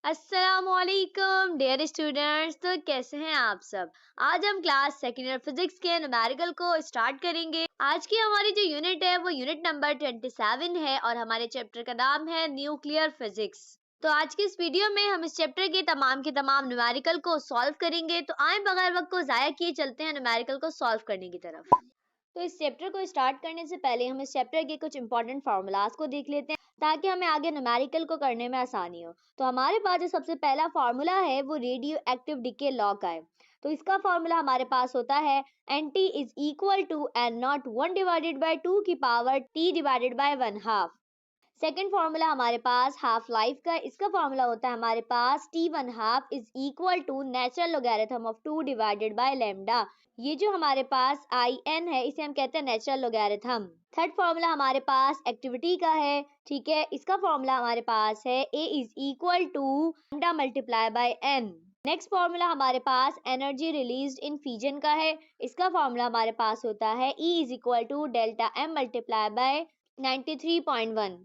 अस्सलामुअलैकुम dear students. तो कैसे हैं आप सब। आज हम क्लास सेकेंड ईयर फिजिक्स के न्यूमेरिकल को स्टार्ट करेंगे। आज की हमारी जो यूनिट है वो यूनिट नंबर 27 है और हमारे चैप्टर का नाम है न्यूक्लियर फिजिक्स। तो आज की इस वीडियो में हम इस चैप्टर के तमाम न्यूमेरिकल को सॉल्व करेंगे। तो आए बगैर वक्त को जाया किए चलते हैं न्यूमेरिकल को सॉल्व करने की तरफ। तो इस चैप्टर को स्टार्ट करने से पहले हम इस चैप्टर के कुछ इंपॉर्टेंट फार्मूलाज को देख लेते हैं ताकि हमें आगे न्यूमेरिकल को करने में आसानी हो। तो हमारे पास जो सबसे पहला फार्मूला है वो रेडियो एक्टिव डिके लॉ का है। तो इसका फार्मूला हमारे पास होता है NT is equal to N naught 1 divided by 2 की power T divided by 1/2। Second formula हमारे पास हाफ लाइफ का, इसका फार्मूला होता है हमारे पास T1/2 is equal to natural logarithm of 2 divided by lambda. ये जो हमारे पास IN है इसे हम कहते हैं नेचुरल लॉगरिथम। थर्ड फार्मूला हमारे पास एक्टिविटी का है, ठीक है। इसका फार्मूला हमारे पास है A is equal to lambda multiply by n। Next formula हमारे पास एनर्जी रिलीज्ड इन फ्यूजन का है। इसका फार्मूला हमारे पास होता है E is equal to delta m multiply by 93.1।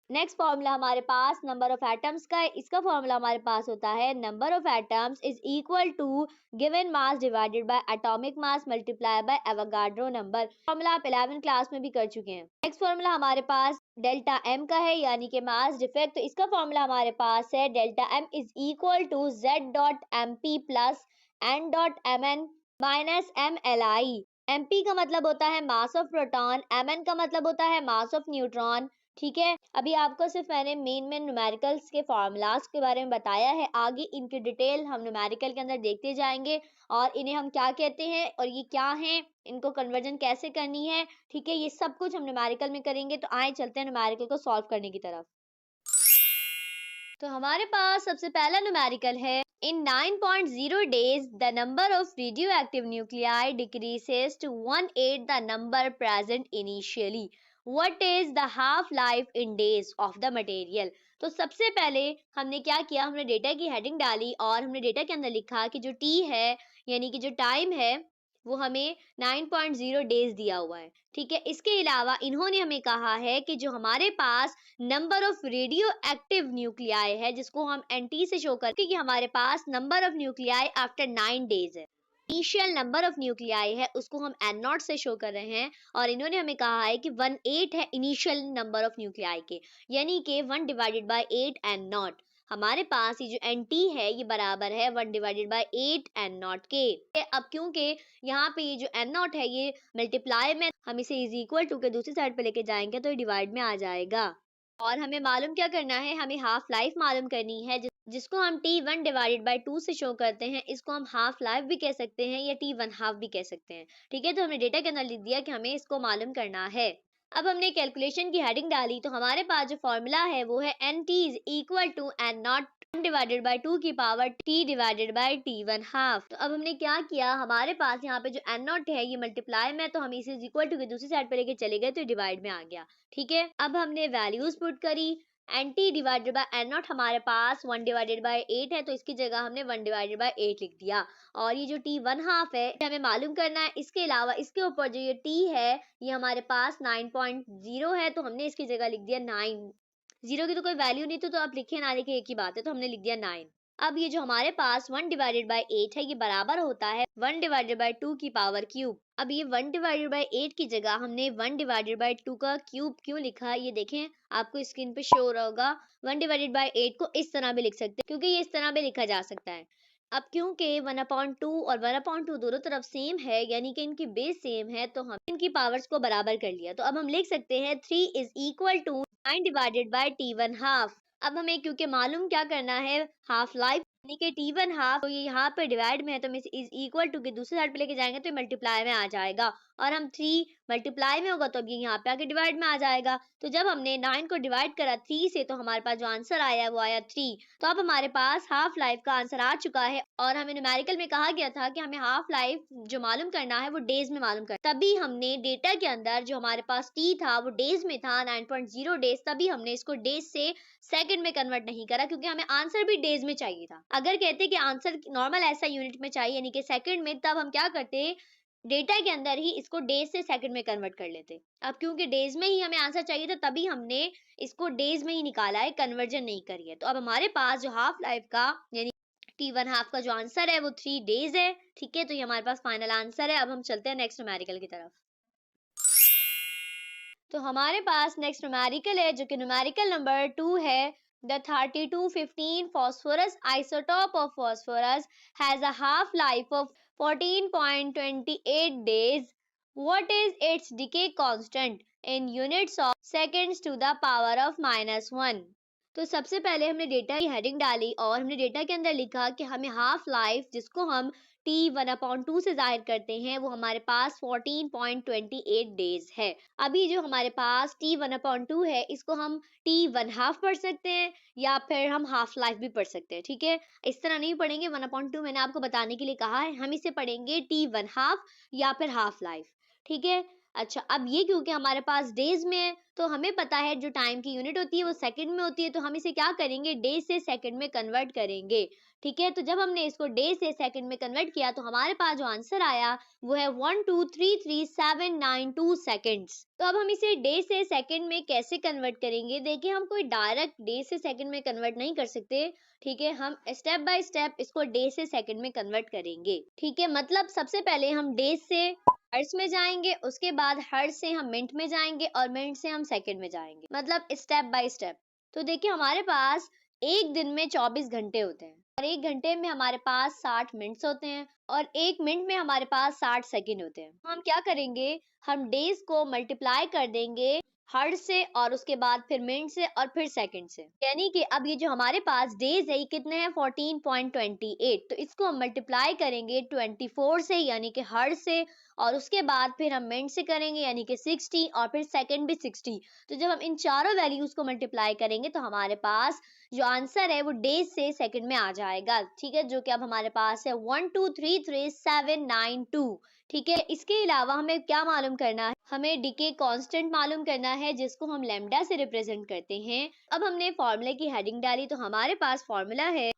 Next formula हमारे पास नंबर ऑफ एटम्स का है। इसका फॉर्मूला हमारे पास होता है number of atoms is equal to given mass divided by atomic mass multiply by Avogadro number. Formula आप 11th क्लास में भी कर चुके हैं। नेक्स्ट फॉर्मूला हमारे पास डेल्टा एम का है यानी कि मास डिफेक्ट। तो इसका फॉर्मूला हमारे पास है delta M is equal to Z dot M P plus N dot M N minus M L I. M P का मतलब होता है mass of proton, M N का मतलब होता है मास ऑफ न्यूट्रॉन, ठीक है। अभी आपको सिर्फ मैंने मेन न्यूमेरिकल्स के फार्मूलाज के बारे में बताया है। आगे इनकी डिटेल हम न्यूमेरिकल के अंदर देखते जाएंगे और इन्हें हम क्या कहते हैं और ये क्या हैं, इनको कन्वर्जन कैसे करनी है, ठीक है। ये सब कुछ हम न्यूमेरिकल में करेंगे। तो आए चलते हैं न्यूमेरिकल को सॉल्व करने की तरफ। तो हमारे पास सबसे पहला न्यूमेरिकल है इन 9.0 days the number of radioactive nuclei decreases to 1/8 the number present initially. What is the half life in days of the material? तो सबसे पहले हमने क्या किया, हमने डेटा की हेडिंग डाली और हमने डेटा के अंदर लिखा कि जो T है यानी कि जो टाइम है वो हमें 9.0 डेज दिया हुआ है, ठीक है। इसके अलावा इन्होंने हमें कहा है कि जो हमारे पास number of radioactive nuclei है जिसको हम NT से शो करते हैं कि हमारे पास number of nuclei after 9 days है। इनिशियल नंबर ऑफ न्यूक्लियाई है उसको हम N0 से शो कर रहे हैं और इन्होंने हमें कहा है कि 1/8 है इनिशियल नंबर ऑफ न्यूक्लियाई के, यानी कि 1 डिवाइडेड बाय 8 N0। हमारे पास ये जो NT है ये बराबर है 1 डिवाइडेड बाय 8 N0 के। अब क्योंकि यहाँ पे ये जो N0 है ये मल्टीप्लाई में हम इसे इज इक्वल टू के दूसरी साइड पे लेके जाएंगे तो ये डिवाइड में आ जाएगा। और हमें मालूम क्या करना है, हमें हाफ लाइफ मालूम करनी है जिसको हम T1 डिवाइडेड बाय 2 से शो करते हैं। इसको हम हाफ लाइफ भी कह सकते हैं या T1/2 भी कह सकते हैं, ठीक है। तो हमने डेटा के अंदर लिख दिया कि हमें इसको मालूम करना है। अब हमने कैलकुलेशन की हेडिंग डाली तो हमारे पास जो फॉर्मूला है वो है NT is equal to N0 divided by 2 की power T divided by T1/2। तो अब हमने क्या किया, हमारे पास यहाँ पे जो N0 है ये मल्टीप्लाई में तो हम इसे इक्वल टू की दूसरी साइड पे लेके चले गए तो डिवाइड में आ गया, ठीक है। अब हमने वैल्यूज पुट करी। NT डिवाइडेड बाय N0 हमारे पास 1 डिवाइडेड बाय 8 है तो इसकी जगह हमने 1 डिवाइडेड बाय 8 लिख दिया। और ये जो T1/2 है हमें मालूम करना है। इसके अलावा इसके ऊपर जो ये T है ये हमारे पास 9.0 है तो हमने इसकी जगह लिख दिया 9। 0 की तो कोई वैल्यू नहीं तो आप लिखे ना लिखे एक ही बात है, तो हमने लिख दिया 9। अब ये जो हमारे पास 1 डिवाइडेड बाय 8 है ये बराबर होता है 1 डिवाइडेड बाय 2 की पावर क्यूब। अब ये 1 डिवाइडेड बाय 8 की जगह हमने 1 डिवाइडेड बाय 2 का क्यूब क्यों लिखा, ये देखें आपको स्क्रीन पे शो हो रहा होगा। 1 डिवाइडेड बाय 8 को इस तरह भी लिख सकते हैं क्योंकि ये इस तरह भी लिखा जा सकता है। अब क्योंकि 1/2 और 1/2 दोनों तरफ सेम है यानी कि इनकी बेस सेम है तो हम इनकी पावर्स को बराबर कर लिया। तो अब हम लिख सकते हैं 3 is equal to 9 divided by T1/2। अब हमें क्योंकि मालूम क्या करना है हाफ लाइफ यानी कि T1/2, तो ये यहाँ पे डिवाइड में है तो हम इसे इज इक्वल टू के दूसरी साइड पे लेके जाएंगे तो ये मल्टीप्लाई में आ जाएगा और हम 3 मल्टीप्लाई में होगा तो अब ये यहाँ पे आके डिवाइड में आ जाएगा। तो जब हमने 9 को डिवाइड करा 3 से तो हमारे पास जो आंसर आया वो आया 3। तो अब हमारे पास हाफ लाइफ का आंसर आ चुका है और हमें न्यूमेरिकल में कहा गया था कि हमें हाफ लाइफ जो मालूम करना है वो डेज में मालूम करना। तभी हमने डेटा के अंदर जो हमारे पास T था वो डेज में था 9.0 डेज, तभी हमने इसको डेज से सेकंड में कन्वर्ट नहीं करा क्योंकि हमें आंसर भी डेज में चाहिए था। अगर कहते कि आंसर नॉर्मल ऐसा यूनिट में चाहिए यानी कि सेकंड में, तब हम क्या करते डेटा के अंदर ही इसको डेज से सेकंड में कन्वर्ट कर लेते। अब क्योंकि डेज में ही हमें आंसर चाहिए था, तभी हमने इसको डेज में ही निकाला है, कन्वर्जन नहीं करी है। तो अब हमारे पास जो हाफ लाइफ का यानी T1/2 का जो आंसर है वो 3 डेज है। ठीक है, तो ये हमारे पास फाइनल आंसर है। अब हम चलते हैं नेक्स्ट न्यूमेरिकल की तरफ। तो हमारे पास नेक्स्ट न्यूमेरिकल है जो कि न्यूमेरिकल नंबर 2 है। The 3215 phosphorus isotope of phosphorus has a half life of 14.28 days. What is its decay constant in units of seconds to the power of -1? तो सबसे पहले हमने डेटा की हेडिंग डाली और हमने डेटा के अंदर लिखा कि हमें हाफ लाइफ, जिसको हम T1/2 से जाहिर करते हैं, वो हमारे पास 14.28 डेज है। अभी जो हमारे पास T1/2 है, इसको हम T1/2 पढ़ सकते हैं या फिर हम हाफ लाइफ भी पढ़ सकते हैं। ठीक है, इस तरह नहीं पढ़ेंगे। 1/2 मैंने आपको बताने के लिए कहा है, हम इसे पढ़ेंगे T1/2 या फिर हाफ लाइफ। ठीक है, अच्छा, अब ये क्योंकि हमारे पास डेज में है, तो हमें पता है जो टाइम की यूनिट होती है वो सेकंड में होती है, तो हम इसे क्या करेंगे, डेज से सेकंड में कन्वर्ट करेंगे। ठीक है, तो जब हमने इसको डेज से सेकंड में कन्वर्ट किया तो हमारे पास जो आंसर आया वो है 1233792 सेकंड्स। तो अब हम इसे डे से सेकंड में कैसे कन्वर्ट करेंगे? देखिए, हम कोई डायरेक्ट डे से सेकंड में कन्वर्ट नहीं कर सकते। ठीक है, हम स्टेप बाय स्टेप इसको डे से सेकंड में कन्वर्ट करेंगे। ठीक है, मतलब सबसे पहले हम डेज से हर्ट्ज में जाएंगे, उसके बाद हर्ट्ज से हम मिनट में जाएंगे और मिनट से हम सेकंड में जाएंगे, मतलब स्टेप बाय स्टेप। तो देखिए, हमारे पास एक दिन में 24 घंटे होते हैं और एक घंटे में हमारे पास 60 मिनट्स होते हैं और एक मिनट में हमारे पास 60 सेकंड होते हैं। हम क्या करेंगे, हम डेज को मल्टीप्लाई कर देंगे हर्ट्ज से और उसके बाद फिर मिनट से और फिर सेकंड से। यानी कि अब ये जो हमारे पास डेज है ये कितने हैं, 14.28। तो इसको हम मल्टीप्लाई करेंगे 24 से यानी कि हर्ट्ज से, और उसके बाद फिर हम मिनट से करेंगे यानी कि 60 और फिर सेकंड भी 60। तो जब हम इन चारों वैल्यूज को मल्टीप्लाई करेंगे तो हमारे पास जो आंसर है वो डेज से सेकंड में आ जाएगा। ठीक है, जो कि अब हमारे पास है 1233792। ठीक है, इसके अलावा हमें क्या मालूम करना है, हमें डीके कांस्टेंट मालूम करना है जिसको हम लैम्डा से रिप्रेजेंट करते हैं। अब हमने फॉर्मूले की हेडिंग डाली तो हमारे पास फॉर्मूला है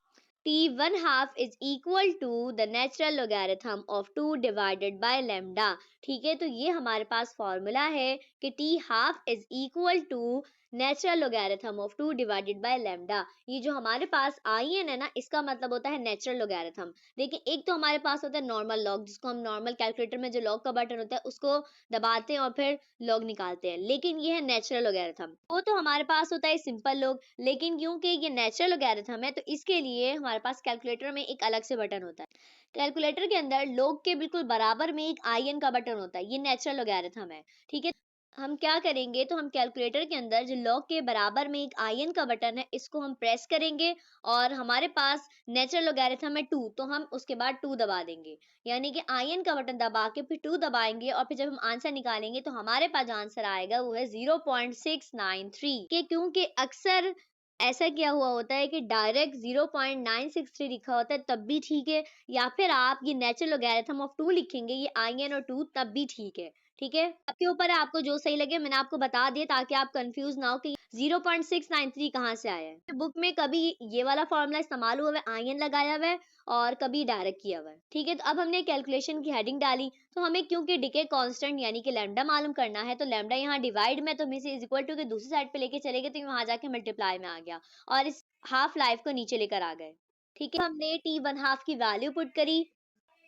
T1/2 is equal to the natural logarithm of 2 divided by lambda। ठीक है, तो ये हमारे पास फॉर्मूला है कि T1/2 is equal to natural logarithm of 2 divided by lambda. ये जो हमारे पास IN है ना, इसका मतलब होता है नेचुरल लोगैरिथम। देखिए, एक तो हमारे पास होता है नॉर्मल लॉग, जिसको हम नॉर्मल कैलकुलेटर में जो लॉग का बटन होता है उसको दबाते हैं और फिर लॉग निकालते हैं, लेकिन ये है नेचुरल लोगैरिथम। वो तो हमारे पास होता है सिंपल लॉग, लेकिन क्योंकि ये नेचुरल लोगैरिथम है तो इसके लिए हमारे पास कैलकुलेटर में एक अलग से बटन होता है। कैलकुलेटर के अंदर लॉग के बिल्कुल बराबर में एक IN का बटन होता है, ये नेचुरल लोगैरिथम है। ठीक है, हम क्या करेंगे, तो हम कैलकुलेटर के अंदर जो लॉग के बराबर में एक IN का बटन है इसको हम प्रेस करेंगे और हमारे पास नेचुरल लोगैरिथम है 2, तो हम उसके बाद 2 दबा देंगे, यानी कि IN का बटन दबा के फिर 2 दबाएंगे और फिर जब हम आंसर निकालेंगे तो हमारे पास जो आंसर आएगा वो है 0.693 के, क्योंकि अक्सर ऐसा किया हुआ होता है कि डायरेक्ट 0.963 लिखा होता है तब भी ठीक है, या फिर आप ये नेचुरल लोगैरिथम ऑफ 2 लिखेंगे, ये IN और 2, तब भी ठीक है। ठीक है, आपके ऊपर है, आपको जो सही लगे। मैंने आपको बता दिया ताकि आप कंफ्यूज ना हो कि 0.693 कहाँ से आया है। बुक में कभी ये वाला फॉर्मूला इस्तेमाल हुआ है, IN लगाया हुआ है, और कभी डायरेक्ट किया हुआ है। ठीक है, तो अब हमने कैलकुलेशन की हेडिंग डाली, तो हमें क्योंकि डिके कांस्टेंट यानी कि लैम्डा मालूम करना है, तो लैम्डा यहाँ डिवाइड में, तो हम इसे इज इक्वल टू के दूसरी साइड पे लेके चले गए, तो वहां जाके मल्टीप्लाई में आ गया और इस हाफ लाइफ को नीचे लेकर आ गए। ठीक है, हमने T1/2 की वैल्यू पुट करी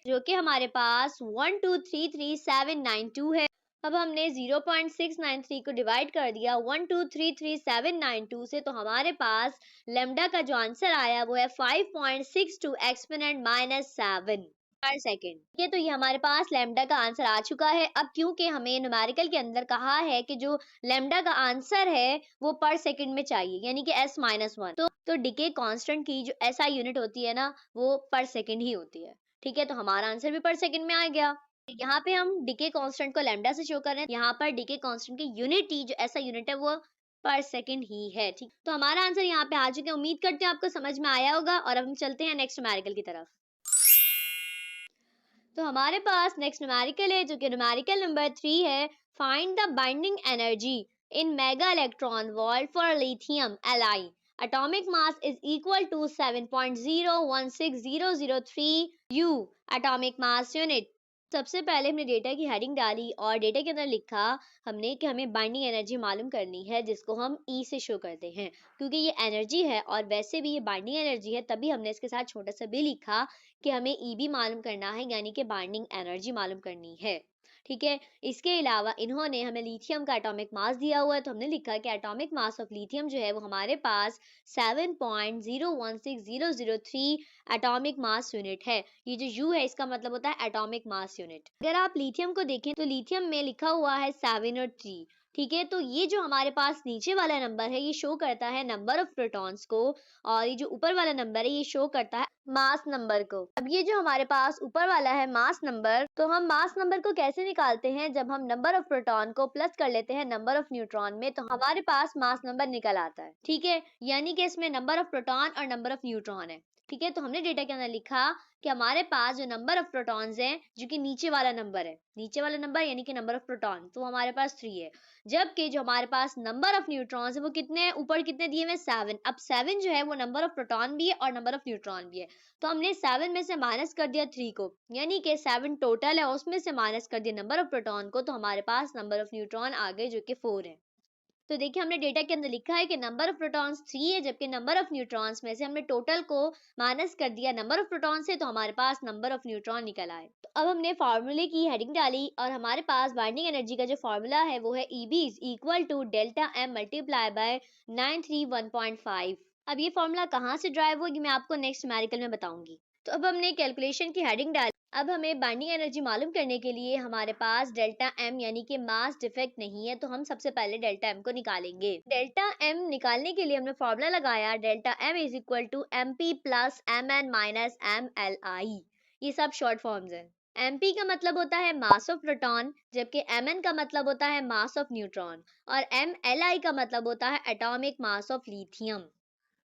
जो कि हमारे पास 1233792 है। अब हमने 0.693 को डिवाइड कर दिया 1233792 से, तो हमारे पास लेमडा का जो आंसर आया वो है 5.62 एक्सपोनेंट -7 पर सेकेंड। ठीक है, तो ये हमारे पास लेमडा का आंसर आ चुका है। अब क्योंकि हमें न्यूमेरिकल के अंदर कहा है कि जो लेमडा का आंसर है वो पर सेकेंड में चाहिए, यानी कि S-1, तो डिके कांस्टेंट की जो SI यूनिट होती है ना, वो पर सेकेंड ही होती है। ठीक है, तो हमारा आंसर भी पर सेकेंड में आ गया। यहाँ पे हम डिके कांस्टेंट को लैम्डा से शो कर रहे हैं, यहाँ पर डिके कांस्टेंट की यूनिट ही जो ऐसा यूनिट है वो पर सेकेंड ही है। ठीक, तो हमारा आंसर यहाँ पे आ चुके हैं। उम्मीद करते हैं आपको समझ में आया होगा और अब हम चलते हैं नेक्स्ट न्यूमेरिकल की तरफ। तो हमारे पास नेक्स्ट न्यूमेरिकल है जो कि न्यूमेरिकल नंबर 3 है। Find the binding energy in mega electron volt for lithium Li। atomic mass is equal to 7.016003 U atomic mass unit। सबसे पहले हमने डेटा की हेडिंग डाली और डेटा के अंदर लिखा हमने कि हमें बाइंडिंग एनर्जी मालूम करनी है, जिसको हम ई से शो करते हैं क्योंकि ये एनर्जी है और वैसे भी ये बाइंडिंग एनर्जी है, तभी हमने इसके साथ छोटा सा भी लिखा कि हमें ई भी मालूम करना है, यानी कि बाइंडिंग एनर्जी मालूम करनी है। ठीक है, इसके अलावा इन्होंने हमें लिथियम का एटॉमिक मास दिया हुआ है, तो हमने लिखा कि एटॉमिक मास ऑफ लिथियम जो है वो हमारे पास 7.016003 एटॉमिक मास यूनिट है। ये जो U है इसका मतलब होता है एटॉमिक मास यूनिट। अगर आप लिथियम को देखें तो लिथियम में लिखा हुआ है 7 और 3। ठीक है, तो ये जो हमारे पास नीचे वाला नंबर है ये शो करता है नंबर ऑफ प्रोटॉन्स को, और ये जो ऊपर वाला नंबर है ये शो करता है मास नंबर को। अब ये जो हमारे पास ऊपर वाला है मास नंबर, तो हम मास नंबर को कैसे निकालते हैं? जब हम नंबर ऑफ प्रोटॉन को प्लस कर लेते हैं नंबर ऑफ न्यूट्रॉन में, तो हमारे पास मास नंबर निकल आता है। ठीक है, यानी कि इसमें नंबर ऑफ प्रोटॉन और नंबर ऑफ न्यूट्रॉन है। ठीक है, तो हमने डेटा के अंदर लिखा कि हमारे पास जो नंबर ऑफ प्रोटॉन्स हैं, जो कि नीचे वाला नंबर है, नीचे वाला नंबर यानी कि नंबर ऑफ प्रोटॉन, तो हमारे पास 3 है। जबकि जो हमारे पास नंबर ऑफ न्यूट्रॉन्स है वो कितने हैं? ऊपर कितने दिए हुए? 7। अब 7 जो है वो नंबर ऑफ प्रोटॉन भी है और नंबर ऑफ न्यूट्रॉन भी है, तो हमने 7 में से माइनस कर दिया 3 को, यानी कि 7 टोटल है, उसमें से माइनस कर दिया नंबर ऑफ प्रोटॉन को, तो हमारे पास नंबर ऑफ न्यूट्रॉन आ गए जो कि 4 है। तो देखिए हमने डेटा के अंदर लिखा है कि नंबर ऑफ प्रोटॉन्स 3 है, जबकि नंबर ऑफ न्यूट्रॉन्स में से हमने टोटल को माइनस कर दिया नंबर ऑफ प्रोटॉन से, तो हमारे पास नंबर ऑफ न्यूट्रॉन निकल आए। तो अब हमने फार्मूले की हेडिंग डाली और हमारे पास बाइंडिंग एनर्जी का जो फार्मूला है वो है EB is equal to delta M multiply by 931.5। अब ये फार्मूला कहाँ से ड्राइव होगी मैं आपको नेक्स्ट न्यूमेरिकल में बताऊंगी। तो अब हमने कैलकुलेशन की हेडिंग डाली। अब हमें बाइंडिंग एनर्जी मालूम करने के लिए हमारे पास डेल्टा M यानी कि मास डिफेक्ट नहीं है, तो हम सबसे पहले डेल्टा M को निकालेंगे। डेल्टा M निकालने के लिए हमने फॉर्मूला लगाया delta M is equal to MP plus MN minus MLI। ये सब शॉर्ट फॉर्म्स हैं। MP का मतलब होता है मास ऑफ प्रोटॉन, जबकि MN का मतलब होता है मास ऑफ न्यूट्रॉन, और MLI का मतलब होता है एटॉमिक मास ऑफ लिथियम।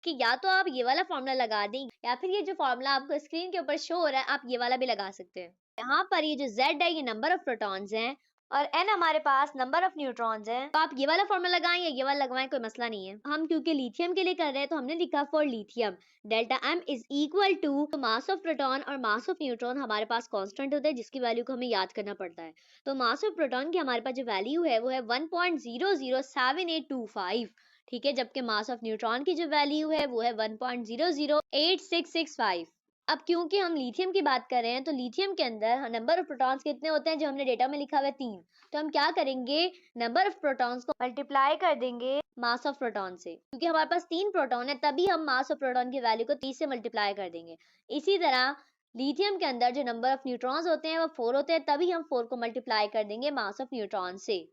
कि या तो आप ये वाला फॉर्मूला लगा दें या फिर ये जो फॉर्मूला आपको स्क्रीन के ऊपर शो हो रहा है आप ये वाला भी लगा सकते हैं। यहाँ पर ये जो Z है ये नंबर ऑफ प्रोटॉन्स हैं और N हमारे पास नंबर ऑफ न्यूट्रॉन्स हैं, तो आप ये वाला फॉर्मूला लगाएं या ये वाला लगवाएं कोई मसला नहीं है। हम क्योंकि लिथियम के लिए कर रहे हैं तो हमने लिखा for lithium delta M is equal to mass of proton और मास ऑफ न्यूट्रॉन हमारे पास कांस्टेंट होता है जिसकी वैल्यू को हमें याद करना पड़ता है। तो मास ऑफ प्रोटॉन की हमारे पास जो वैल्यू है वो है 1.007825। ठीक है, जबकि मास ऑफ न्यूट्रॉन की जो वैल्यू है वो है 1.008665। अब क्योंकि हम लिथियम की बात कर रहे हैं तो लिथियम के अंदर नंबर ऑफ प्रोटॉन्स कितने होते हैं? जो हमने डेटा में लिखा हुआ है 3, तो हम क्या करेंगे नंबर ऑफ प्रोटॉन्स को मल्टीप्लाई कर देंगे मास ऑफ प्रोटॉन से, क्योंकि हमारे पास 3 प्रोटॉन है तभी हम मास ऑफ प्रोटॉन की वैल्यू को 30 से मल्टीप्लाई कर देंगे। इसी तरह लिथियम के अंदर जो नंबर ऑफ न्यूट्रॉन्स होते हैं वो 4 होते हैं, तभी हम 4 को मल्टीप्लाई कर देंगे मास ऑफ न्यूट्रॉन से।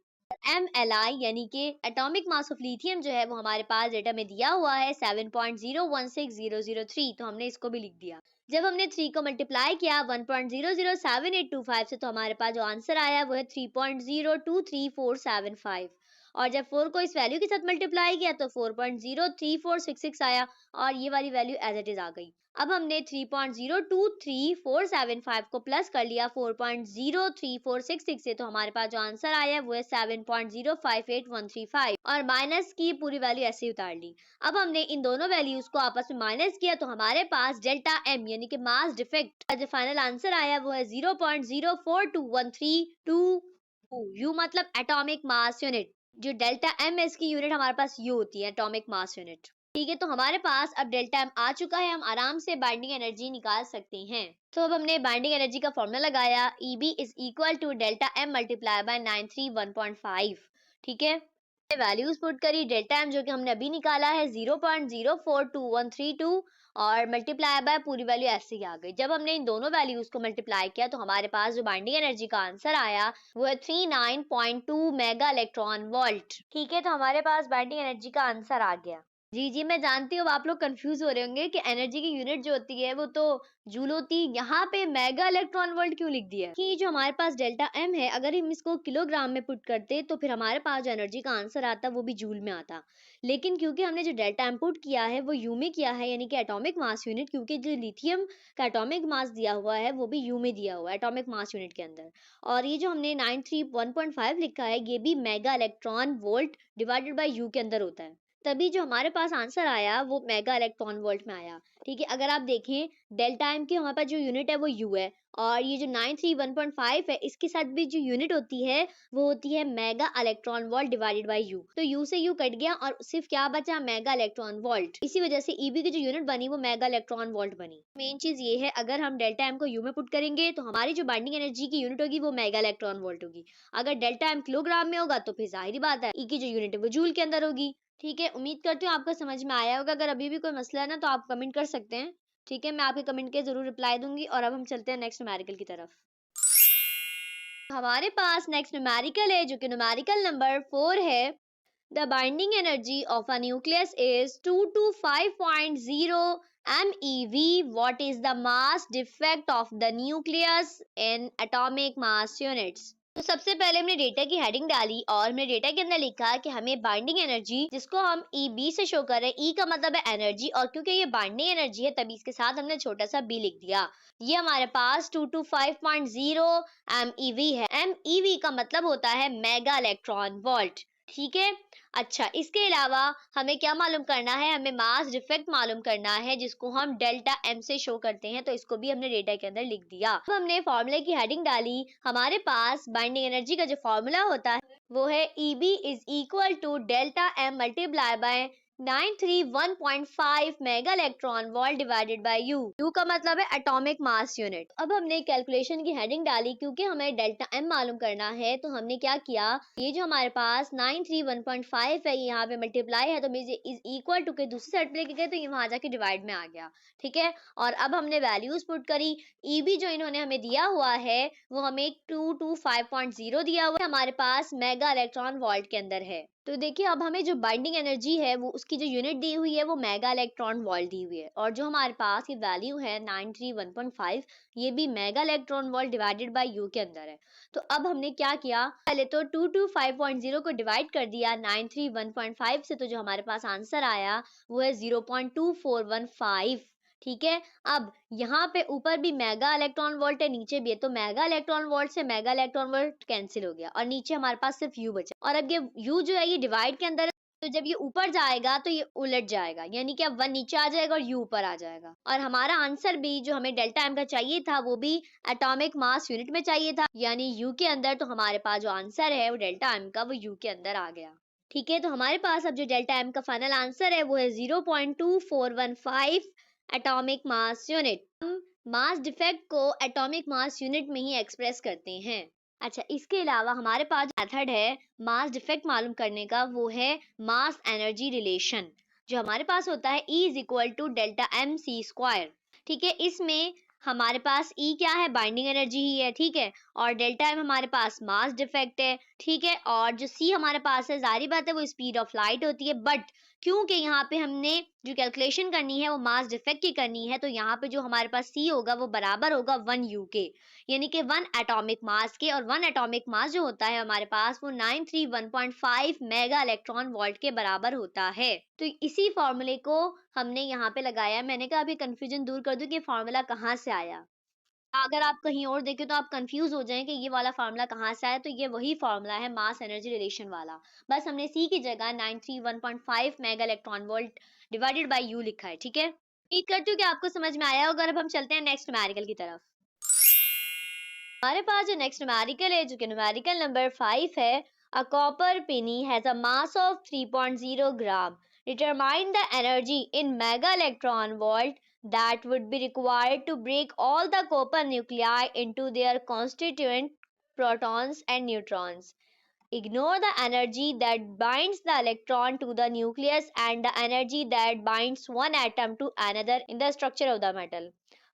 MLI यानी कि एटॉमिक मास ऑफ लिथियम जो है वो हमारे पास डेटा में दिया हुआ है 7.016003, तो हमने इसको भी लिख दिया। जब हमने 3 को मल्टीप्लाई किया 1.007825 से, तो हमारे पास जो आंसर आया वो है 3.023475, और जब 4 को इस वैल्यू के साथ मल्टीप्लाई किया तो 4.03466 आया, और ये वाली वैल्यू एज इट इज आ गई। अब हमने 3.023475 को प्लस कर लिया 4.03466 से, तो हमारे पास जो आंसर आया वो है 7.058135, और माइनस की पूरी वैल्यू ऐसे ही उतार ली। अब हमने इन दोनों वैल्यूज को आपस में माइनस किया तो हमारे पास डेल्टा M यानी कि मास डिफेक्ट का जो फाइनल आंसर आया वो है 0.042132। U मतलब एटॉमिक मास यूनिट, जो डेल्टा M है इसकी यूनिट हमारे पास U होती है, एटॉमिक मास यूनिट। ठीक है, तो हमारे पास अब डेल्टा M आ चुका है, हम आराम से बाइंडिंग एनर्जी निकाल सकते हैं। तो अब हमने बाइंडिंग एनर्जी का फॉर्मूला लगाया EB is equal to delta M multiply by 931.5। ठीक है, वैल्यूज पुट करी डेल्टा M जो कि हमने अभी निकाला है 0.042132, और मल्टीप्लाई बाय पूरी वैल्यू ऐसे ही आ गई। जब हमने इन दोनों वैल्यूज को मल्टीप्लाई किया तो हमारे पास जो बाइंडिंग एनर्जी का आंसर आया वो है 39.2 मेगा इलेक्ट्रॉन वोल्ट। ठीक है, तो हमारे पास बाइंडिंग एनर्जी का आंसर आ गया। जी जी, मैं जानती हूँ आप लोग कंफ्यूज हो रहे होंगे कि एनर्जी की यूनिट जो होती है वो तो जूल होती, यहाँ पे मेगा इलेक्ट्रॉन वोल्ट क्यों लिख दिया है? कि जो हमारे पास डेल्टा M है अगर हम इसको किलोग्राम में पुट करते तो फिर हमारे पास जो एनर्जी का आंसर आता वो भी जूल में आता, लेकिन क्योंकि हमने जो डेल्टा M पुट किया है वो यू में किया है, यानी कि एटॉमिक मास यूनिट, क्योंकि जो लिथियम का एटॉमिक मास दिया हुआ है वो भी यू में दिया हुआ है एटॉमिक मास यूनिट के अंदर, और ये जो हमने 931.5 लिखा है ये भी mega electron volt divided by you के अंदर होता है। तभी जो हमारे पास आंसर आया वो मेगा इलेक्ट्रॉन वोल्ट में आया। ठीक है, अगर आप देखें डेल्टा एम की हमारे पास जो यूनिट है वो यू है, और ये जो 931.5 है इसके साथ भी जो यूनिट होती है वो होती है mega electron volt divided by you. तो यू से यू कट गया और सिर्फ क्या बचा, मेगा इलेक्ट्रॉन वोल्ट। इसी वजह से ईबी की जो यूनिट बनी वो मेगा इलेक्ट्रॉन वोल्ट बनी। मेन चीज ये है, अगर हम डेल्टा एम को यू में पुट करेंगे तो हमारी जो बाइंडिंग एनर्जी की यूनिट होगी वो मेगा इलेक्ट्रॉन वोल्ट होगी। अगर डेल्टा एम किलोग्राम में होगा तो फिर जाहिर बात है ई की जो यूनिट है वो जूल के अंदर होगी। ठीक है, उम्मीद करती हूँ आपको समझ में आया होगा। अगर अभी भी कोई मसला है ना तो आप कमेंट कर सकते हैं। ठीक है, मैं आपके कमेंट के जरूर रिप्लाई दूंगी। और अब हम चलते हैं नेक्स्ट न्यूमेरिकल की तरफ। हमारे पास नेक्स्ट न्यूमेरिकल है जो कि न्यूमेरिकल नंबर 4 है। The binding energy of a nucleus is 2 to 5.0 MeV. What is the mass defect of the nucleus in atomic mass units? तो सबसे पहले हमने डेटा की हेडिंग डाली और हमने डेटा के अंदर लिखा कि हमें बाइंडिंग एनर्जी, जिसको हम ई से शो कर रहे हैं, ई का मतलब है एनर्जी, और क्योंकि ये बाइंडिंग एनर्जी है तभी इसके साथ हमने छोटा सा बी लिख दिया। ये हमारे पास 2 to 5.0 MeV है। MeV का मतलब होता है मेगा इलेक्ट्रॉन वोल्ट। ठीक है, अच्छा, इसके अलावा हमें क्या मालूम करना है, हमें मास डिफेक्ट मालूम करना है जिसको हम डेल्टा एम से शो करते हैं। तो इसको भी हमने डेटा के अंदर लिख दिया। अब हमने फॉर्मूले की हेडिंग डाली। हमारे पास बाइंडिंग एनर्जी का जो फॉर्मूला होता है वो है EB is equal to delta M multiply by 931.5 mega electron volt divided by U. U का मतलब है एटॉमिक मास यूनिट। अब हमने कैलकुलेशन की हेडिंग डाली, क्योंकि हमें डेल्टा एम मालूम करना है तो हमने क्या किया, ये जो हमारे पास 931.5 है यहाँ पे मल्टीप्लाई है तो इज इक्वल टू के दूसरी साइड पे लेके गए तो ये वहां जाके डिवाइड में आ गया। ठीक है, और अब हमने वैल्यूज पुट करी। ईबी जो इन्होंने हमें दिया हुआ है वो हमें 2 to 5.0 दिया हुआ है, हमारे पास मेगा इलेक्ट्रॉन वोल्ट के अंदर है। तो देखिए, अब हमें जो बाइंडिंग एनर्जी है वो उसकी जो यूनिट दी हुई है वो मेगा इलेक्ट्रॉन वोल्ट दी हुई है, और जो हमारे पास ये वैल्यू है 931.5 ये भी mega electron volt divided by you के अंदर है। तो अब हमने क्या किया, पहले तो 2 to 5.0 को डिवाइड कर दिया 931.5 से, तो जो हमारे पास आंसर आया वो है 0.2415। ठीक है, अब यहाँ पे ऊपर भी मेगा इलेक्ट्रॉन वोल्ट है, नीचे भी है, तो मेगा इलेक्ट्रॉन वोल्ट से मेगा इलेक्ट्रॉन वोल्ट कैंसिल हो गया और नीचे हमारे पास सिर्फ यू बचा। और अब ये यू जो है ये डिवाइड के अंदर है, तो जब ये ऊपर जाएगा तो ये उलट जाएगा, यानी कि अब 1 नीचे आ जाएगा और यू ऊपर आ जाएगा। और हमारा आंसर भी जो हमें डेल्टा एम का चाहिए था वो भी एटॉमिक मास यूनिट में चाहिए था, यानी यू के अंदर। तो हमारे पास जो आंसर है वो डेल्टा एम का वो यू के अंदर आ गया। ठीक है, तो हमारे पास अब जो डेल्टा एम का फाइनल आंसर है वो है 0.2415 एटॉमिक मास यूनिट। हम मास डिफेक्ट को एटॉमिक मास यूनिट में ही एक्सप्रेस करते हैं। अच्छा, इसके अलावा हमारे पास मेथड है मास डिफेक्ट मालूम करने का, वो है मास एनर्जी रिलेशन। जो हमारे पास होता है E is equal to delta M C square. ठीक है, इसमें हमारे पास E क्या है, बाइंडिंग एनर्जी ही है। ठीक है, और डेल्टा एम हमारे पास मास डिफेक्ट है। ठीक है, और जो C हमारे पास है, जारी बात है वो स्पीड ऑफ लाइट होती है, बट क्योंकि यहाँ पे हमने जो कैलकुलेशन करनी है वो मास डिफेक्ट की करनी है, तो यहाँ पे जो हमारे पास C होगा वो बराबर होगा 1 U के, यानी कि 1 एटॉमिक मास के। और 1 एटॉमिक मास जो होता है हमारे पास वो 931.5 मेगा इलेक्ट्रॉन वोल्ट के बराबर होता है। तो इसी फॉर्मूले को हमने यहाँ पे लगाया। मैंने कहा अभी कंफ्यूजन दूर कर दूं कि फॉर्मूला कहाँ से आया। अगर आप कहीं और देखें तो आप कंफ्यूज हो जाएं कि ये वाला फार्मूला कहाँ से आया, तो ये वही फार्मूला है मास एनर्जी रिलेशन वाला। बस हमने सी की जगह 931.5 mega electron volt divided by you लिखा है। ठीक है, उम्मीद करती हूँ कि आपको समझ में आया होगा। अब हम चलते हैं नेक्स्ट न्यूमेरिकल की तरफ। हमारे पास जो नेक्स्ट न्यूमेरिकल है जो कि न्यूमेरिकल नंबर 5 है। A copper penny has a mass of 3.0 gram. Determine the energy in mega electron volt that would be required to break all the copper nuclei into their constituent protons and neutrons. Ignore the energy that binds the electron to the nucleus and the energy that binds one atom to another in the structure of the metal.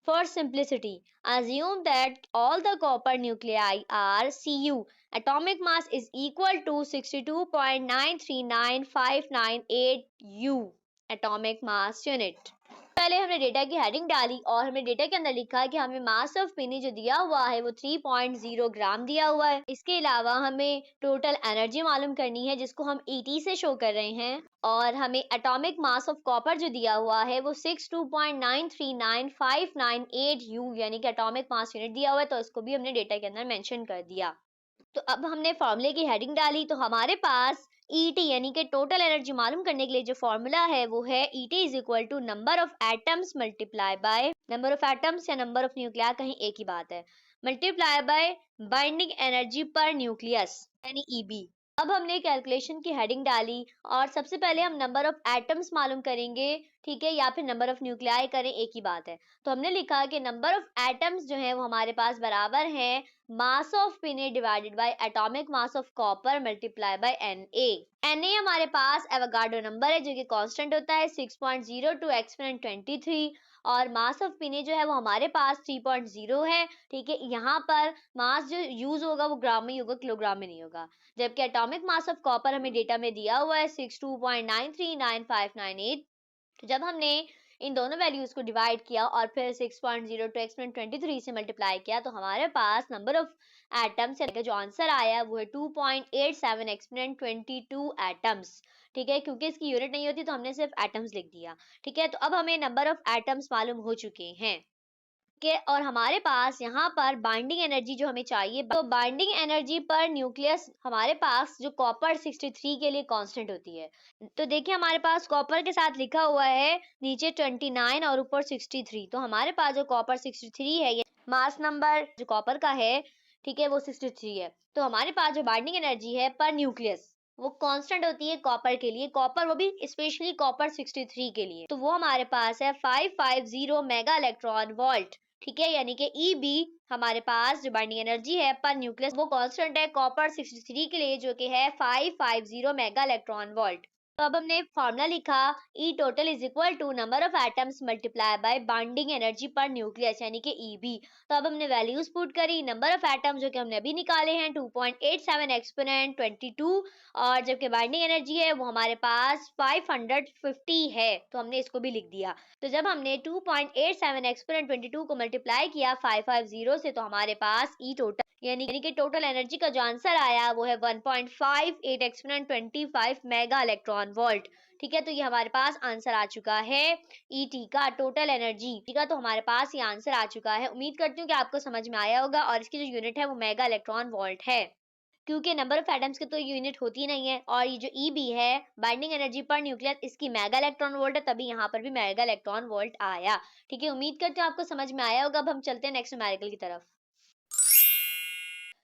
For simplicity, assume that all the copper nuclei are Cu. Atomic mass is equal to 62.939598 U atomic mass unit. पहले हमने data की heading डाली और हमने data के अंदर लिखा कि हमें मास ऑफ पिनी जो दिया हुआ है वो 3.0 ग्राम दिया हुआ है। इसके अलावा हमें टोटल एनर्जी मालूम करनी है जिसको हम ET से शो कर रहे हैं, और हमें एटॉमिक मास ऑफ कॉपर जो दिया हुआ है वो 62.939598 U यानी कि एटॉमिक मास यूनिट दिया हुआ है, तो इसको भी हमने डेटा के अंदर मेंशन कर दिया। तो अब हमने फॉर्मूले की हेडिंग डाली, तो हमारे पास ET यानी कि टोटल एनर्जी मालूम करने के लिए जो फॉर्मूला है वो है ET is equal to number of atoms multiply by number of atoms या नंबर ऑफ न्यूक्लिया, कहीं एक ही बात है, multiply by binding energy per nucleus यानी EB। अब हमने कैलकुलेशन की हेडिंग डाली और सबसे पहले हम नंबर ऑफ एटम्स मालूम करेंगे, ठीक है, या फिर नंबर ऑफ न्यूक्लियाई करें, एक ही बात है। तो हमने लिखा कि नंबर ऑफ एटम्स जो है वो हमारे पास बराबर है mass of Na divided by atomic mass of copper multiply by Na हमारे पास एवोगाड्रो नंबर है जो कि कांस्टेंट होता है 6.02 एक्सपोनेंट 23, और मास ऑफ Na जो है वो हमारे पास 3.0 है, ठीक है। यहाँ पर मास जो यूज होगा वो ग्राम में ही होगा, किलोग्राम में नहीं होगा। जबकि एटॉमिक मास ऑफ कॉपर हमें डेटा में दिया हुआ है 62.939598। तो जब हमने इन दोनों वैल्यूज को डिवाइड किया और फिर 6.02 एक्सपोनेंट 23 से मल्टीप्लाई किया तो हमारे पास नंबर ऑफ एटम्स का जो आंसर आया वो है 2.87 एक्सपोनेंट 22 एटम्स, ठीक है। क्योंकि इसकी यूनिट नहीं होती तो हमने सिर्फ एटम्स लिख दिया, ठीक है। तो अब हमें नंबर ऑफ एटम्स मालूम हो चुके हैं के, और हमारे पास यहाँ पर बाइंडिंग एनर्जी जो हमें चाहिए, तो बाइंडिंग एनर्जी पर न्यूक्लियस हमारे पास जो कॉपर 63 के लिए कांस्टेंट होती है। तो देखिए हमारे पास कॉपर के साथ लिखा हुआ है नीचे 29 और ऊपर 63, तो हमारे पास जो कॉपर 63 है, ये मास नंबर जो कॉपर का है, ठीक है, वो 63 है। तो हमारे पास जो बाइंडिंग एनर्जी है पर न्यूक्लियस वो कांस्टेंट होती है कॉपर के लिए, कॉपर वो भी स्पेशली कॉपर 63 के लिए, तो वो हमारे पास है 550 मेगा इलेक्ट्रॉन वोल्ट, ठीक है। यानी कि EB हमारे पास जो बाइंडिंग एनर्जी है पर न्यूक्लियस वो कांस्टेंट है कॉपर 63 के लिए जो कि है 550 मेगा इलेक्ट्रॉन वोल्ट। तो अब हमने फॉर्मूला लिखा E total is equal to number of atoms multiply by binding energy per nucleus यानी कि EB। तो अब हमने वैल्यूज पुट करी, नंबर ऑफ एटम्स जो कि हमने अभी निकाले हैं 2.87 एक्सपोनेंट 22, और जबकि बाइंडिंग एनर्जी है वो हमारे पास 550 है, तो हमने इसको भी लिख दिया। तो जब हमने 2.87 एक्सपोनेंट 22 को मल्टीप्लाई किया 550 से तो हमारे पास ई टोटल यानी कि टोटल एनर्जी का जो आंसर आया वो है 1.58 एक्सपोनेंट 25 मेगा इलेक्ट्रॉन वोल्ट, ठीक है। तो ये हमारे पास आंसर आ चुका है ईटी का टोटल एनर्जी, ठीक है। तो हमारे पास ये आंसर आ चुका है। उम्मीद करती हूँ कि आपको समझ में आया होगा, और इसकी जो यूनिट है वो मेगा इलेक्ट्रॉन वोल्ट है, क्योंकि नंबर ऑफ एटम्स की तो यूनिट होती नहीं है, और ये जो EB है बाइंडिंग एनर्जी पर न्यूक्लियस इसकी मेगा इलेक्ट्रॉन वोल्ट है, तभी यहाँ पर भी मेगा इलेक्ट्रॉन वोल्ट आया, ठीक है। उम्मीद करती हूँ आपको समझ में आया होगा। अब हम चलते हैं नेक्स्ट न्यूमेरिकल की तरफ।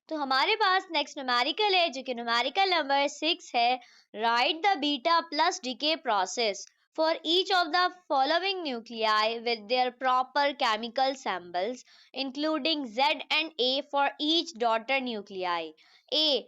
तो हमारे पास नेक्स्ट न्यूमेरिकल है जो कि न्यूमेरिकल नंबर 6 है। Write the beta plus decay process for each of the following nuclei with their proper chemical symbols including Z and A for each daughter nuclei. A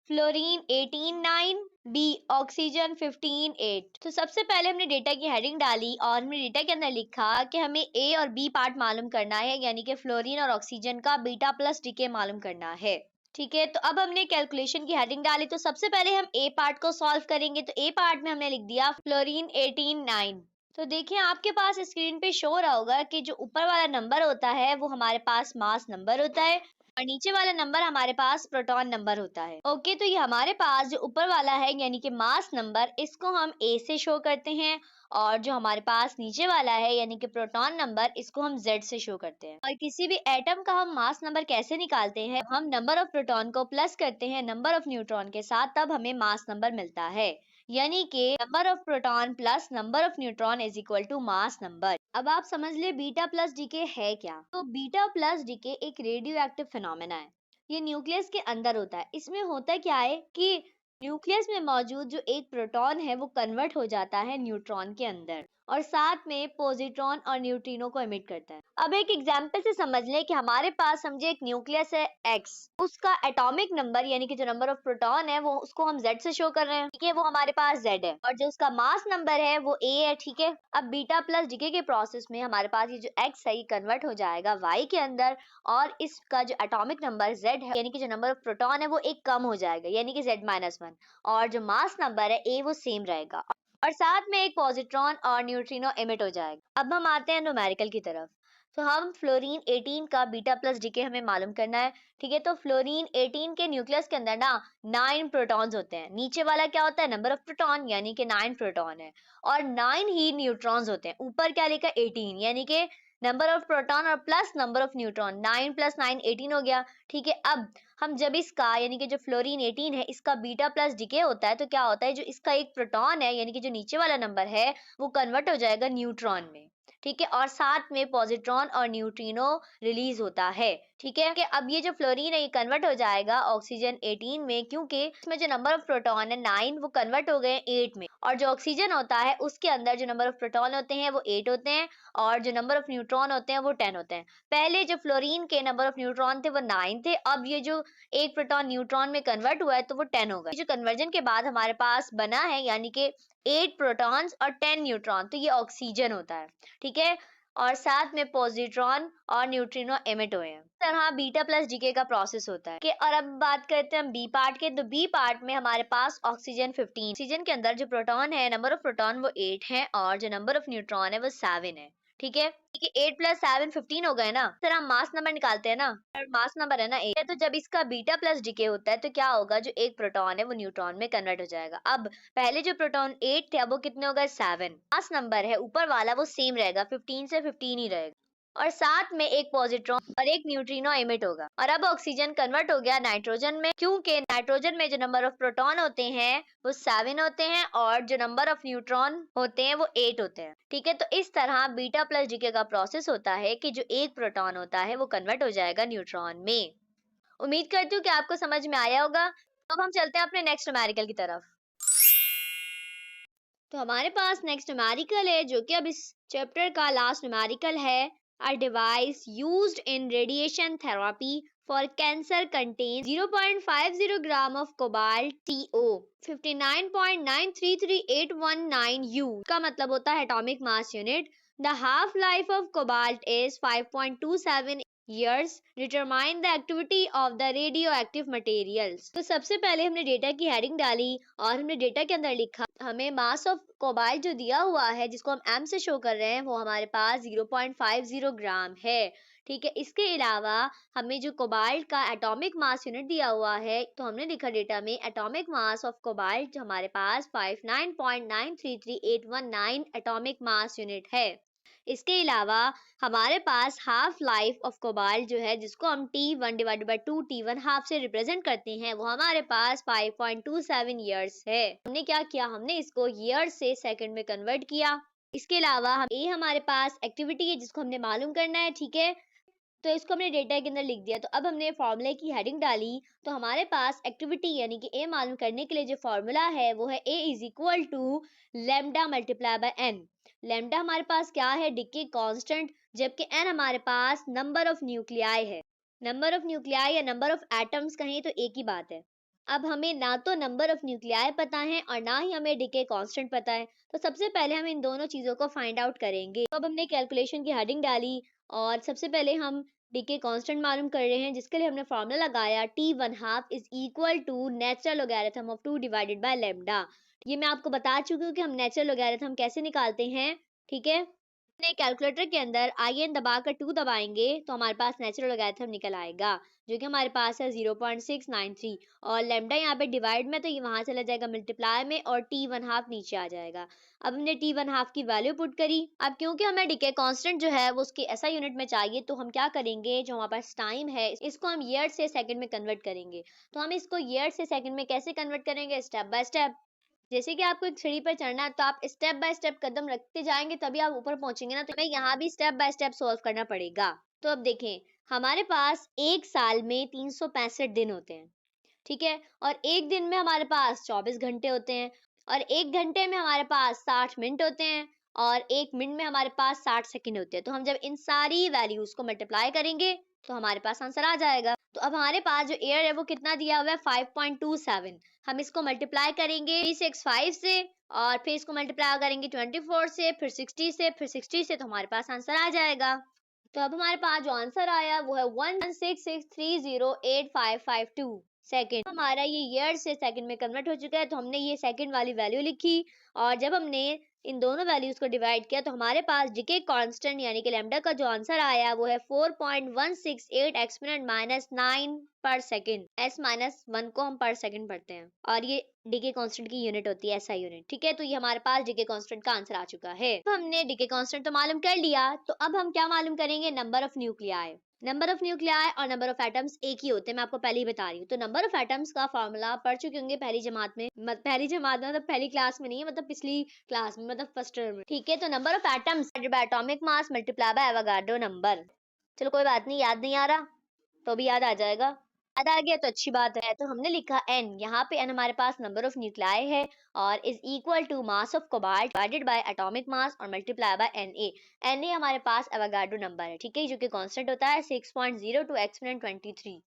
fluorine 18 9, B oxygen 15 8। तो सबसे पहले हमने data की heading डाली और हमने data के अंदर लिखा कि हमें ए और बी पार्ट मालूम करना है, यानी कि फ्लोरीन और ऑक्सीजन का बीटा प्लस डीके मालूम करना है, ठीक है। तो अब हमने कैलकुलेशन की हेडिंग डाली, तो सबसे पहले हम ए पार्ट को सॉल्व करेंगे। तो ए पार्ट में हमने लिख दिया फ्लोरीन 18 9। तो देखिए आपके पास स्क्रीन पे शो रहा होगा कि जो ऊपर वाला नंबर होता है वो हमारे पास मास नंबर होता है और नीचे वाला नंबर हमारे पास प्रोटॉन नंबर होता है। ओके, तो ये हमारे पास जो ऊपर वाला है यानी कि मास नंबर, इसको हम ए से शो करते हैं, और जो हमारे पास नीचे वाला है यानी कि प्रोटॉन नंबर, इसको हम जेड से शो करते हैं। और किसी भी एटम का हम मास नंबर कैसे निकालते हैं, हम नंबर ऑफ प्रोटॉन को प्लस करते हैं नंबर ऑफ न्यूट्रॉन के साथ, तब हमें मास नंबर मिलता है, यानी कि number of proton plus number of neutron is equal to mass number. अब आप समझ ले बीटा प्लस डीके है क्या। तो बीटा प्लस डीके एक रेडियो एक्टिव फिनोमेना है, ये न्यूक्लियस के अंदर होता है। इसमें होता क्या है कि न्यूक्लियस में मौजूद जो एक प्रोटॉन है वो कन्वर्ट हो जाता है न्यूट्रॉन के अंदर, और साथ में पॉजिट्रॉन और न्यूट्रिनो को एमिट करता है। अब एक एग्जांपल से समझ लें कि हमारे पास समझे एक न्यूक्लियस है X, उसका एटॉमिक नंबर यानी कि जो नंबर ऑफ प्रोटॉन है वो उसको हम Z से शो कर रहे हैं, ठीक है, वो हमारे पास Z है, और जो उसका मास नंबर है वो A है, ठीक है। अब बीटा प्लस डीके के प्रोसेस में हमारे पास ये जो X है ये कन्वर्ट हो जाएगा Y के अंदर, और इसका जो एटॉमिक नंबर Z है यानी कि जो नंबर ऑफ प्रोटॉन है वो एक कम हो जाएगा यानी कि Z-1, और जो मास नंबर है A वो सेम रहेगा, और साथ में एक पॉजिट्रॉन और न्यूट्रिनो एमिट हो जाएगा। अब हम आते हैं न्यूमेरिकल की तरफ। तो हम फ्लोरीन 18 का बीटा प्लस डीके हमें मालूम करना है, ठीक है। तो फ्लोरीन 18 के न्यूक्लियस के अंदर ना 9 प्रोटॉन्स होते हैं, नीचे वाला क्या होता है नंबर ऑफ प्रोटॉन यानी कि 9 प्रोटॉन है, और 9 ही न्यूट्रॉन्स होते हैं। ऊपर क्या लिखा 18 यानी कि नंबर ऑफ प्रोटॉन और प्लस नंबर ऑफ न्यूट्रॉन, 9 + 9 18 हो गया, ठीक है। अब हम जब इसका यानी कि जो फ्लोरीन 18 है इसका बीटा प्लस डीके होता है तो क्या होता है, जो इसका एक प्रोटॉन है यानी कि जो नीचे वाला नंबर है वो कन्वर्ट हो जाएगा न्यूट्रॉन में। ठीक है, और साथ में पॉजिट्रॉन और न्यूट्रिनो रिलीज होता है। ठीक है, कि अब ये जो फ्लोरीन है ये कन्वर्ट हो जाएगा ऑक्सीजन 18 में, क्योंकि इसमें जो नंबर ऑफ प्रोटॉन है 9 वो कन्वर्ट हो गए 8 में, और जो ऑक्सीजन होता है उसके अंदर जो नंबर ऑफ प्रोटॉन होते हैं वो 8 होते हैं और जो नंबर ऑफ न्यूट्रॉन होते हैं वो 10 होते हैं। पहले जो फ्लोरीन के नंबर ऑफ न्यूट्रॉन थे वो 9 थे, अब ये जो एक प्रोटॉन न्यूट्रॉन में कन्वर्ट हुआ है तो वो 10 होगा। जो कन्वर्जन के बाद हमारे पास बना है यानी कि 8 प्रोटॉन्स और 10 न्यूट्रॉन, तो ये ऑक्सीजन होता है। ठीक है, और साथ में पॉजिट्रॉन और न्यूट्रिनो एमिट हुए हैं। इस तरह बीटा प्लस डीके का प्रोसेस होता है कि, और अब बात करते हैं हम बी पार्ट के, तो बी पार्ट में हमारे पास ऑक्सीजन 15, ऑक्सीजन के अंदर जो प्रोटॉन है नंबर ऑफ प्रोटॉन वो 8 है और जो नंबर ऑफ न्यूट्रॉन है वो 7 है। ठीक है, 8 प्लस 7 15 हो गए ना। फिर हम मास नंबर निकालते हैं ना, मास नंबर है ना 8 है, तो जब इसका बीटा प्लस डीके होता है तो क्या होगा, जो एक प्रोटॉन है वो न्यूट्रॉन में कन्वर्ट हो जाएगा। अब पहले जो प्रोटॉन 8 थे अब वो कितने हो गए 7। मास नंबर है ऊपर वाला वो सेम रहेगा, 15 से 15 ही रहेगा, और साथ में एक पॉजिट्रॉन और एक न्यूट्रिनो एमिट होगा। और अब ऑक्सीजन कन्वर्ट हो गया नाइट्रोजन में, क्योंकि नाइट्रोजन में जो नंबर ऑफ प्रोटॉन होते हैं वो 7 होते हैं और जो नंबर ऑफ न्यूट्रॉन होते हैं वो 8 होते हैं। ठीक है, तो इस तरह बीटा प्लस डीके का प्रोसेस होता है कि जो एक प्रोटॉन होता है वो कन्वर्ट हो जाएगा न्यूट्रॉन में। उम्मीद करती हूँ कि आपको समझ में आया होगा। अब हम चलते हैं अपने नेक्स्ट न्यूमेरिकल की तरफ। तो हमारे पास नेक्स्ट न्यूमेरिकल है जो कि अब इस चैप्टर का लास्ट न्यूमेरिकल है। A device used in radiation therapy for cancer contains 0.50 gram of cobalt TO 59.933819 U का मतलब होता है atomic mass unit. The half life of cobalt is 5.27 years. Determine the activity of the radioactive materials. तो सबसे पहले हमने data की heading डाली और हमने डेटा के अंदर लिखा हमें मास ऑफ कोबाल्ट जो दिया हुआ है जिसको हम एम से शो कर रहे हैं वो हमारे पास 0.50 ग्राम है। ठीक है, इसके अलावा हमें जो कोबाल्ट का एटॉमिक मास यूनिट दिया हुआ है तो हमने लिखा डेटा में एटॉमिक मास ऑफ कोबाल्ट जो हमारे पास 59.933819 एटॉमिक मास यूनिट है। इसके अलावा हमारे पास हाफ लाइफ ऑफ कोबाल्ट जो है जिसको हम T1 divided by 2 T1 half से रिप्रेजेंट करते हैं वो हमारे पास 5.27 ईयर्स है। हमने क्या किया, हमने इसको ईयर्स से सेकंड में कन्वर्ट किया। इसके अलावा ये हमारे पास एक्टिविटी है जिसको हमने मालूम करना है। ठीक है, तो इसको हमने डेटा के अंदर लिख दिया। तो अब हमने फॉर्मूले की हेडिंग डाली तो हमारे पास एक्टिविटी यानी कि ए मालूम करने के लिए जो फॉर्मूला है वो है A is equal to lambda multiply by N. Lambda हमारे पास क्या है, डिके कांस्टेंट, जबकि एन हमारे पास नंबर ऑफ न्यूक्लियाई है। नंबर ऑफ न्यूक्लियाई या नंबर ऑफ एटम्स कहें तो एक ही बात है। अब हमें ना तो नंबर ऑफ न्यूक्लियाई पता है और ना ही हमें डिके कांस्टेंट पता है, तो सबसे पहले हम इन दोनों चीजों को फाइंड आउट करेंगे। तो अब हमने कैलकुलेशन की हेडिंग डाली और सबसे पहले हम डीके कांस्टेंट मालूम कर रहे हैं जिसके लिए हमने फॉर्मूला लगाया T1 half is equal to natural logarithm of 2 divided by lambda. ये मैं आपको बता चुकी हूँ कि हम नेचुरल लॉगरिथम कैसे निकालते हैं। ठीक है, अपने कैलकुलेटर के अंदर IN दबाकर 2 दबाएंगे तो हमारे पास नेचुरल लॉगरिथम निकल आएगा जो कि हमारे पास है 0.693 और लैम्डा यहाँ पे डिवाइड में तो ये वहां चला जाएगा मल्टीप्लाई में और T1 हाफ नीचे आ जाएगा। अब हमने T1 हाफ की वैल्यू पुट करी। अब क्योंकि हमें डीके कांस्टेंट जो है वो उसके SI यूनिट में चाहिए तो हम क्या करेंगे, जो हमारे पास टाइम है इसको हम ईयर से सेकंड में कन्वर्ट करेंगे। तो हम इसको ईयर से सेकंड में कैसे कन्वर्ट करेंगे, स्टेप बाय स्टेप। जैसे कि आपको एक सीढ़ी पर चढ़ना है तो आप स्टेप बाय स्टेप कदम रखते जाएंगे तभी आप ऊपर पहुंचेंगे ना, तो हमें यहाँ भी स्टेप बाय स्टेप सॉल्व करना पड़ेगा। तो अब देखें हमारे पास एक साल में 365 दिन होते हैं। ठीक है, और एक दिन में हमारे पास 24 घंटे होते हैं और एक घंटे में हमारे पास 60 मिनट होते हैं और एक मिनट में हमारे पास 60 सेकंड होते हैं। तो हम जब इन सारी वैल्यूज को मल्टीप्लाई करेंगे तो हमारे पास आंसर आ जाएगा। तो अब हमारे पास जो एयर है वो कितना दिया हुआ है 5.27। हम इसको मल्टीप्लाई करेंगे 365 से और फिर इसको मल्टीप्लाई करेंगे 24 से, फिर 60 से, फिर 60 से, तो हमारे पास आंसर आ जाएगा। तो अब हमारे पास जो आंसर आया वो है 166308552 सेकंड। हमारा ये ईयर से सेकंड में कन्वर्ट हो चुका है तो हमने ये सेकंड वाली वैल्यू लिखी और जब हमने इन दोनों वैल्यूज को डिवाइड किया तो हमारे पास डीके कांस्टेंट यानी कि लैम्डा का जो आंसर आया वो है 4.168 एक्सपोनेंट -9 पर सेकंड। s -1 को हम पर सेकंड पढ़ते हैं और ये डीके कांस्टेंट की यूनिट होती है एसआई यूनिट। ठीक है, तो ये हमारे पास डीके कांस्टेंट का आंसर आ चुका है। तो हमने डीके कांस्टेंट तो मालूम कर लिया, तो अब हम क्या मालूम करेंगे, number of nuclei. Number of nuclei और नंबर ऑफ एटम्स एक ही होते हैं, मैं आपको पहले ही बता रही हूँ। तो नंबर ऑफ एटम्स का फॉर्मूला पढ़ चुके होंगे पहली जमात में, पहली जमात में मतलब पहली क्लास में नहीं है, मतलब पिछली क्लास में, मतलब फर्स्ट टर्म में। ठीक है, तो number of atoms bye atomic mass multiply by Avogadro number. चलो कोई बात नहीं, याद नहीं आ रहा तो भी याद आ जाएगा। याद आ गया तो अच्छी बात है। तो हमने लिखा n, यहाँ पे n हमारे पास नंबर ऑफ न्यूक्लियाई है और is equal to mass of cobalt divided by atomic mass और मल्टीप्लाई बाय Na हमारे पास एवोगाड्रो नंबर है। ठीक है, जो कि कांस्टेंट होता है 6.02 एक्सपोनेंट 23।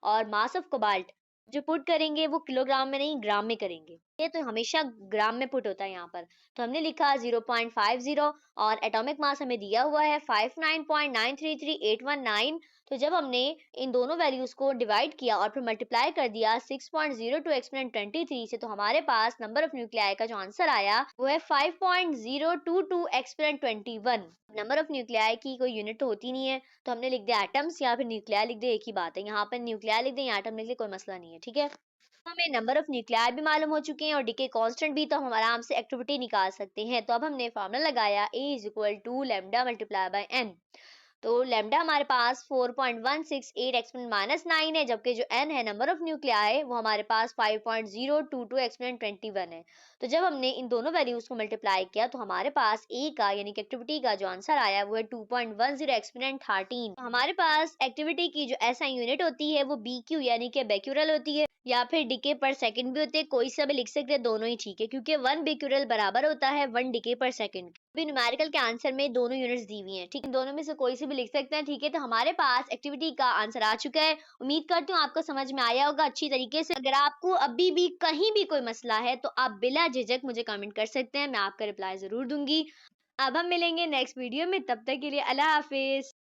और मास ऑफ कोबाल्ट जो पुट करेंगे वो किलोग्राम में नहीं ग्राम में करेंगे, ये तो हमेशा ग्राम में पुट होता है यहाँ पर। तो हमने लिखा 0.50 और एटॉमिक मास हमें दिया हुआ है 59.933819। तो जब हमने इन दोनों वैल्यूज को डिवाइड किया और फिर मल्टीप्लाई कर दिया 6.02 एक्सपोनेंट 23 से, तो हमारे पास नंबर ऑफ न्यूक्लियाई का जो आंसर आया वो है 5.022 एक्सपोनेंट 21। नंबर ऑफ न्यूक्लियाई की कोई यूनिट तो होती नहीं है, तो हमने लिख दिया एटम्स या फिर न्यूक्लियाई लिख दिया, एक ही बात है। यहाँ पर न्यूक्लियाई लिख दें या एटम लिख दें, कोई मसला नहीं है। ठीक है, हमें नंबर ऑफ न्यूक्लियाई भी मालूम हो चुके हैं और डीके कांस्टेंट भी, तो हम आराम से एक्टिविटी निकाल सकते हैं। तो अब हमने फार्मूला लगाया A is equal to lambda multiply by n। तो लैम्डा हमारे पास 4.168 एक्सपोनेंट -9 है, जबकि जो n है नंबर ऑफ न्यूक्लियाई वो हमारे पास 5.022 एक्सपोनेंट 21 है। तो जब हमने इन दोनों वैल्यूज को मल्टीप्लाई किया तो हमारे पास A का यानी कि एक्टिविटी का जो आंसर आया वो है 2.10 एक्सपोनेंट 13। तो हमारे पास एक्टिविटी की जो एसआई यूनिट होती है वो BQ यानी कि बेक्यूरल होती है, या फिर डीके पर सेकंड भी होते हैं, कोई सा भी लिख सकते हैं, दोनों ही ठीक है, क्योंकि 1 बेक्यूरल बराबर होता है 1 डीके पर सेकंड। अभी न्यूमेरिकल के आंसर में दोनों यूनिट्स दी हुई हैं, ठीक है, दोनों में से कोई से भी लिख सकते हैं। ठीक है, तो हमारे पास एक्टिविटी का आंसर आ चुका है। उम्मीद करती हूँ आपको समझ में आया होगा अच्छी तरीके से। अगर आपको अभी भी कहीं भी कोई मसला है तो आप बिला झिझक मुझे कमेंट कर सकते हैं, मैं आपका रिप्लाई जरूर दूंगी। अब हम मिलेंगे नेक्स्ट वीडियो में, तब तक के लिए अल्लाह हाफिज।